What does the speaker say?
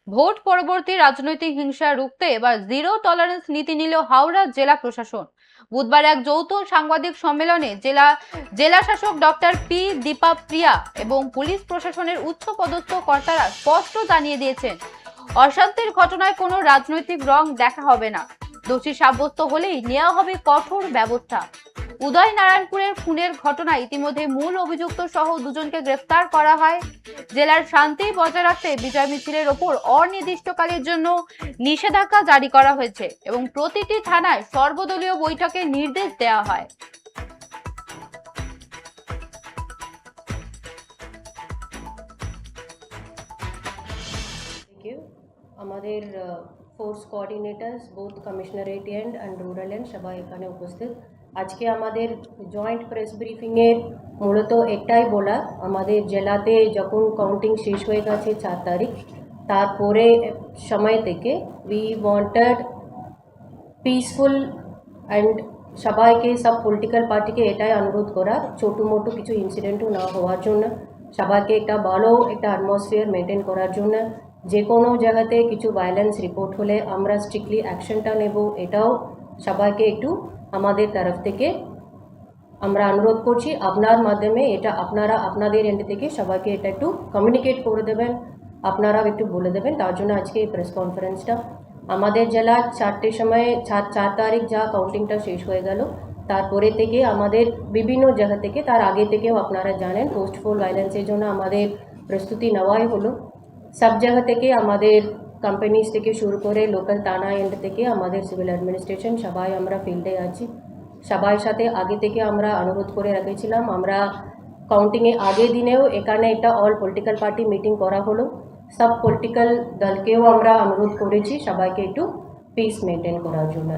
Vote পরবর্তী রাজনৈতিক হিংসা রুখতে এবার জিরো টলারেন্স নীতি নিল হাওড়া জেলা প্রশাসন। বুধবার এক যৌথ সাংবাদিক সম্মেলনে জেলা শাসক ডক্টর পি দীপা প্রিয়া এবং পুলিশ প্রশাসনের উচ্চ পদস্থ কর্তারা স্পষ্ট জানিয়ে দিয়েছেন, অশান্তির ঘটনায় কোনো রাজনৈতিক রং দেখা হবে না। দোষী সাব্যস্ত হলেই নেওয়া হবে কঠোর ব্যবস্থা। উদয় নারায়ণপুরের খুনের ঘটনায় ইতিমধ্যে মূল অভিযুক্ত সহ দুজনকে গ্রেফতার করা হয়। জেলার শান্তি বজায় রাখতে বিজয় মিছিলের ওপর অনির্দিষ্টকালের জন্য নিষেধাজ্ঞা জারি করা হয়েছে এবং প্রতিটি থানায় সর্বদলীয় বৈঠকের নির্দেশ দেওয়া হয়। আমাদের force কোঅর্ডিনেটরস both commissionerate and rural সবাই এখানে উপস্থিত। আজকে আমাদের জয়েন্ট প্রেস ব্রিফিংয়ের মূলত একটাই বলা, আমাদের জেলাতে যখন কাউন্টিং শেষ হয়ে গেছে 4 তারিখ, তারপরে সময় থেকে উই ওয়ান্টেড পিসফুল অ্যান্ড সবাইকে সব পলিটিক্যাল পার্টিকে এটাই অনুরোধ করা ছোটো মোটো কিছু ইনসিডেন্টও না হওয়ার জন্য, সবাইকে একটা ভালো একটা অ্যাটমসফিয়ার মেনটেন করার জন্য। যে কোনো জায়গাতে কিছু ভায়োলেন্স রিপোর্ট হলে আমরা স্ট্রিক্টলি অ্যাকশনটা নেব, এটাও সবাইকে একটু আমাদের তরফ থেকে আমরা অনুরোধ করছি। আপনার মাধ্যমে এটা আপনারা আপনাদের এন্ড থেকে সবাইকে এটা একটু কমিউনিকেট করে দেবেন, আপনারাও একটু বলে দেবেন। তার জন্য আজকে এই প্রেস কনফারেন্সটা। আমাদের জেলা 4টের সময় 4 তারিখ যা কাউন্টিংটা শেষ হয়ে গেল, তারপরে থেকে আমাদের বিভিন্ন জায়গা থেকে, তার আগে থেকেও আপনারা জানেন পোস্টফোল ভায়োলেন্সের জন্য আমাদের প্রস্তুতি নেওয়াই হলো। সব জায়গা থেকে আমাদের কোম্পানিজ থেকে শুরু করে লোকাল থানা এন্ড থেকে আমাদের সিভিল অ্যাডমিনিস্ট্রেশন সবাই আমরা ফিল্ডে আছি। সবার সাথে আগে থেকে আমরা অনুরোধ করে রেখেছিলাম, আমরা কাউন্টিংয়ে আগের দিনেও এখানে একটা অল পলিটিক্যাল পার্টি মিটিং করা হলো। সব পলিটিক্যাল দলকেও আমরা অনুরোধ করেছি সবাইকে একটু পিস মেনটেন করার জন্য।